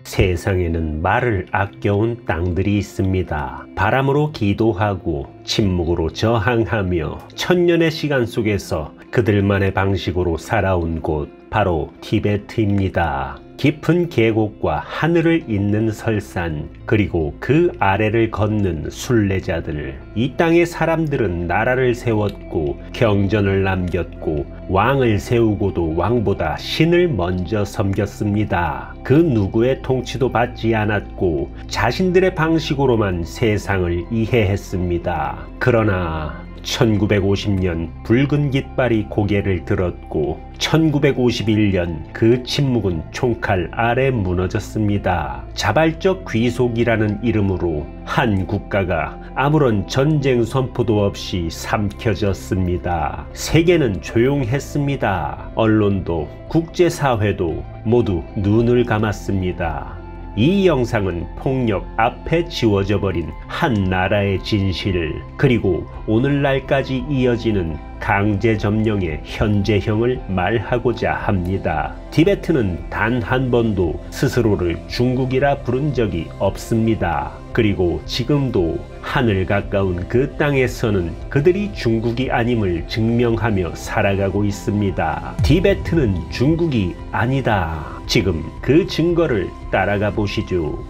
세상에는 말을 아껴온 땅들이 있습니다. 바람으로 기도하고 침묵으로 저항하며 천년의 시간 속에서 그들만의 방식으로 살아온 곳, 바로 티베트입니다. 깊은 계곡과 하늘을 잇는 설산, 그리고 그 아래를 걷는 순례자들. 이 땅의 사람들은 나라를 세웠고 경전을 남겼고 왕을 세우고도 왕보다 신을 먼저 섬겼습니다. 그 누구의 통치도 받지 않았고 자신들의 방식으로만 세상을 이해했습니다. 그러나 1950년 붉은 깃발이 고개를 들었고 1951년 그 침묵은 총칼 아래 무너졌습니다. 자발적 귀속이라는 이름으로 한 국가가 아무런 전쟁 선포도 없이 삼켜졌습니다. 세계는 조용했습니다. 언론도 국제사회도 모두 눈을 감았습니다. 이 영상은 폭력 앞에 지워져 버린 한 나라의 진실, 그리고 오늘날까지 이어지는 강제 점령의 현재형을 말하고자 합니다. 티베트는 단 한 번도 스스로를 중국이라 부른 적이 없습니다. 그리고 지금도 하늘 가까운 그 땅에서는 그들이 중국이 아님을 증명하며 살아가고 있습니다. 티베트는 중국이 아니다. 지금 그 증거를 따라가 보시죠.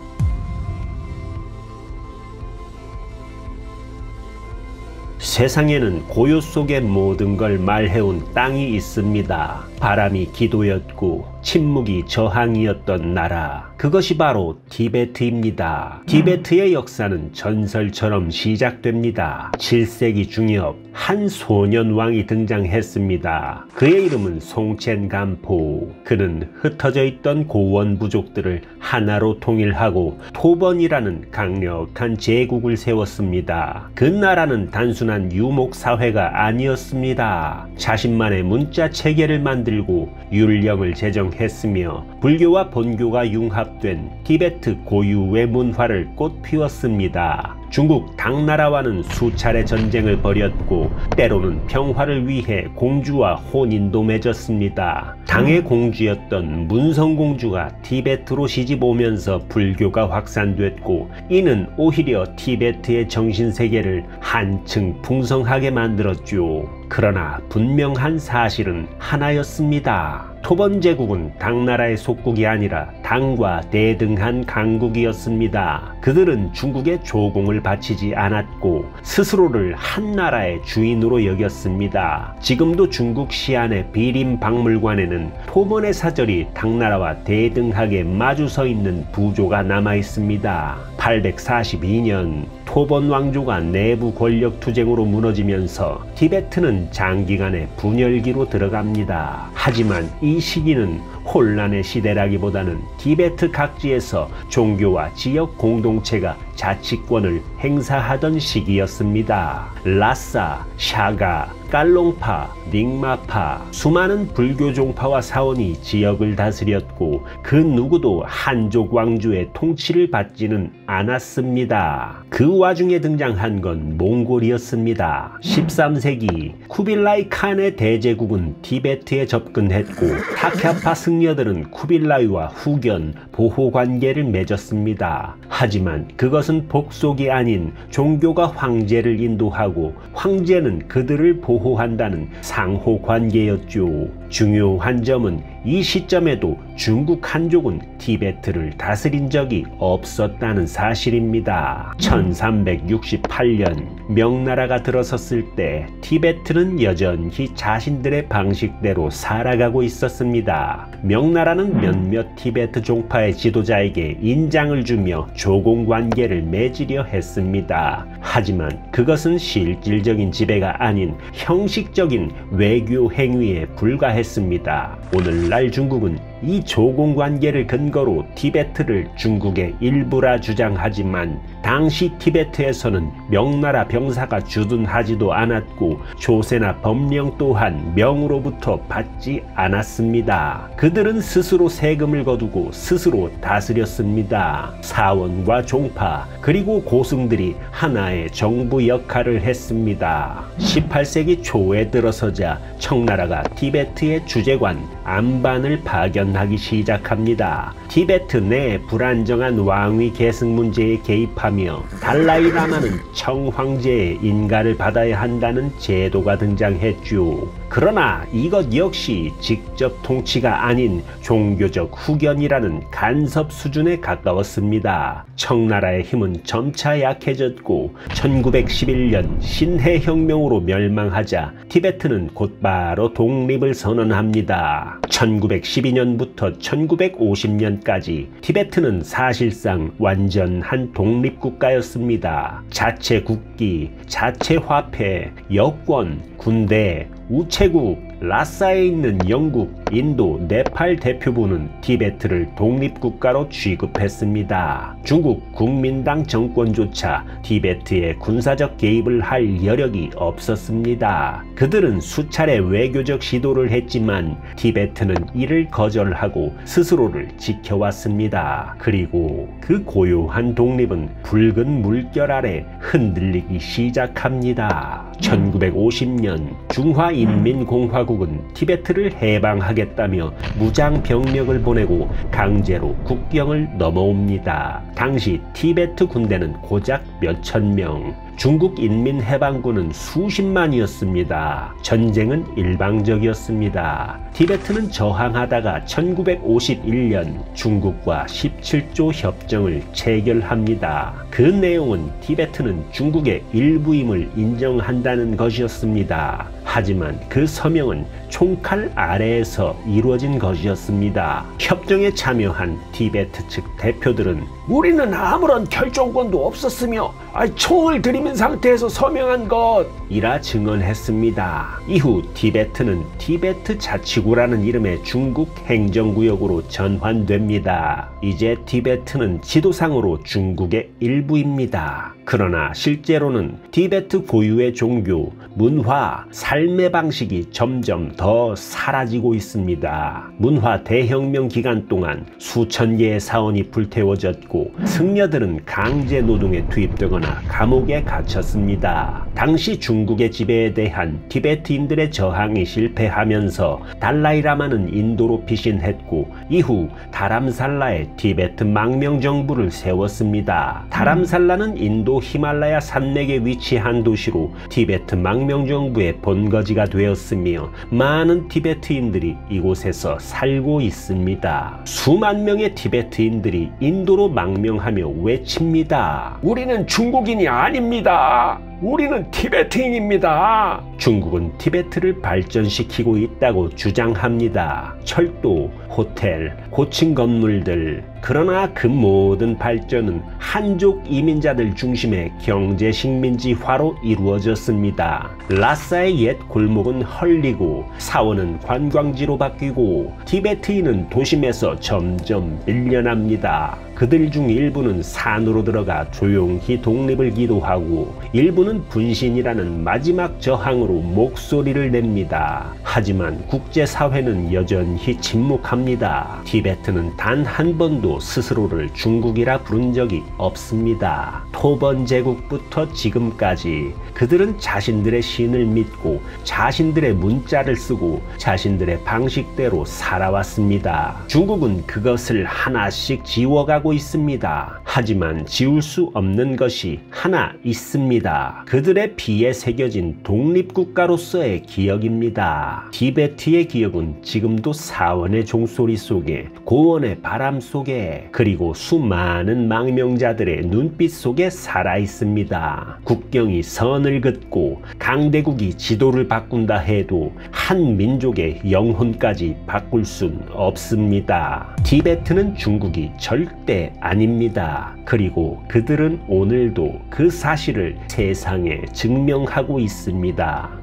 세상에는 고요 속의 모든 걸 말해온 땅이 있습니다. 바람이 기도였고 침묵이 저항이었던 나라, 그것이 바로 티베트입니다. 티베트의 역사는 전설처럼 시작됩니다. 7세기 중엽 한 소년왕이 등장했습니다. 그의 이름은 송첸간포. 그는 흩어져 있던 고원 부족들을 하나로 통일하고 토번이라는 강력한 제국을 세웠습니다. 그 나라는 단순한 유목사회가 아니었습니다. 자신만의 문자 체계를 만들고 율령을 제정했으며 불교와 본교가 융합된 티베트 고유의 문화를 꽃피웠습니다. 중국 당나라와는 수차례 전쟁을 벌였고 때로는 평화를 위해 공주와 혼인도 맺었습니다. 당의 공주였던 문성공주가 티베트로 시집 오면서 불교가 확산됐고 이는 오히려 티베트의 정신세계를 한층 풍성하게 만들었죠. 그러나 분명한 사실은 하나였습니다. 토번 제국은 당나라의 속국이 아니라 당과 대등한 강국이었습니다. 그들은 중국의 조공을 바치지 않았고 스스로를 한 나라의 주인으로 여겼습니다. 지금도 중국 시안의 비림박물관에는 토번의 사절이 당나라와 대등하게 마주서 있는 부조가 남아 있습니다. 842년 토번 왕조가 내부 권력 투쟁으로 무너지면서 티베트는 장기간의 분열기로 들어갑니다. 하지만 이 시기는 혼란의 시대라기보다는 티베트 각지에서 종교와 지역 공동체가 자치권을 행사하던 시기였습니다. 라싸, 샤가, 깔롱파, 닉마파, 수많은 불교 종파와 사원이 지역을 다스렸고 그 누구도 한족 왕조의 통치를 받지는 않았습니다. 그 와중에 등장한 건 몽골이었습니다. 13세기 쿠빌라이 칸의 대제국은 티베트에 접근했고 타캬파 승려들은 쿠빌라이와 후견, 보호관계를 맺었습니다. 하지만 그것은 복속이 아닌 종교가 황제를 인도하고 황제는 그들을 보호한다는 상호관계였죠. 중요한 점은 이 시점에도 중국 한족은 티베트를 다스린 적이 없었다는 사실입니다. 1368년 명나라가 들어섰을 때 티베트는 여전히 자신들의 방식대로 살아가고 있었습니다. 명나라는 몇몇 티베트 종파의 지도자에게 인장을 주며 조공관계를 맺으려 했습니다. 하지만 그것은 실질적인 지배가 아닌 형식적인 외교 행위에 불과했습니다. 오늘날 중국은 이 조공관계를 근거로 티베트를 중국의 일부라 주장하지만 당시 티베트에서는 명나라 병사가 주둔하지도 않았고 조세나 법령 또한 명으로부터 받지 않았습니다. 그들은 스스로 세금을 거두고 스스로 다스렸습니다. 사원과 종파 그리고 고승들이 하나의 정부 역할을 했습니다. 18세기 초에 들어서자 청나라가 티베트의 주재관 안반을 파견 발전하기 시작합니다. 티베트 내 불안정한 왕위 계승 문제에 개입하며 달라이라마는 청황제의 인가를 받아야 한다는 제도가 등장했죠. 그러나 이것 역시 직접 통치가 아닌 종교적 후견이라는 간섭 수준에 가까웠습니다. 청나라의 힘은 점차 약해졌고 1911년 신해혁명으로 멸망하자 티베트는 곧바로 독립을 선언합니다. 1912년부터 1950년까지 티베트는 사실상 완전한 독립국가였습니다. 자체 국기, 자체 화폐, 여권, 군대, 우체국, 라사에 있는 영국, 인도, 네팔 대표부는 티베트를 독립국가로 취급했습니다. 중국 국민당 정권조차 티베트에 군사적 개입을 할 여력이 없었습니다. 그들은 수차례 외교적 시도를 했지만 티베트는 이를 거절하고 스스로를 지켜왔습니다. 그리고 그 고요한 독립은 붉은 물결 아래 흔들리기 시작합니다. 1950년 중화인민공화국은 티베트를 해방하겠다며 무장 병력을 보내고 강제로 국경을 넘어옵니다. 당시 티베트 군대는 고작 몇천 명, 중국 인민해방군은 수십만이었습니다. 전쟁은 일방적이었습니다. 티베트는 저항하다가 1951년 중국과 17조 협정을 체결합니다. 그 내용은 티베트는 중국의 일부임을 인정한다는 것이었습니다. 하지만 그 서명은 총칼 아래에서 이루어진 것이었습니다. 협정에 참여한 티베트 측 대표들은 우리는 아무런 결정권도 없었으며 총을 들이민 상태에서 서명한 것이라 증언했습니다. 이후 티베트는 티베트 자치구라는 이름의 중국 행정구역으로 전환됩니다. 이제 티베트는 지도상으로 중국의 일부입니다. 그러나 실제로는 티베트 고유의 종교, 문화, 삶의 방식이 점점 더 사라지고 있습니다. 문화 대혁명 기간 동안 수천 개의 사원이 불태워졌고 승려들은 강제 노동에 투입되거나 감옥에 갇혔습니다. 당시 중국의 지배에 대한 티베트인들의 저항이 실패하면서 달라이라마는 인도로 피신했고 이후 다람살라에 티베트 망명 정부를 세웠습니다. 다람살라는 인도 히말라야 산맥에 위치한 도시로 티베트 망명 정부의 본거지가 되었으며 많은 티베트인들이 이곳에서 살고 있습니다. 수만 명의 티베트인들이 인도로 망명하며 외칩니다. 우리는 중국인이 아닙니다. 우리는 티베트인입니다. 중국은 티베트를 발전시키고 있다고 주장합니다. 철도, 호텔, 고층 건물들. 그러나 그 모든 발전은 한족 이민자들 중심의 경제 식민지화로 이루어졌습니다. 라사의 옛 골목은 헐리고 사원은 관광지로 바뀌고 티베트인은 도심에서 점점 밀려납니다. 그들 중 일부는 산으로 들어가 조용히 독립을 기도하고 일부는 분신이라는 마지막 저항으로 목소리를 냅니다. 하지만 국제사회는 여전히 침묵합니다. 티베트는 단 한 번도 스스로를 중국이라 부른 적이 없습니다. 토번 제국부터 지금까지 그들은 자신들의 신을 믿고 자신들의 문자를 쓰고 자신들의 방식대로 살아왔습니다. 중국은 그것을 하나씩 지워가고 있습니다. 하지만 지울 수 없는 것이 하나 있습니다. 그들의 피에 새겨진 독립국가로서의 기억입니다. 티베트의 기억은 지금도 사원의 종소리 속에, 고원의 바람 속에, 그리고 수많은 망명자들의 눈빛 속에 살아있습니다. 국경이 선을 긋고 강대국이 지도를 바꾼다 해도 한 민족의 영혼까지 바꿀 순 없습니다. 티베트는 중국이 절대 아닙니다. 그리고 그들은 오늘도 그 사실을 세상에 증명하고 있습니다.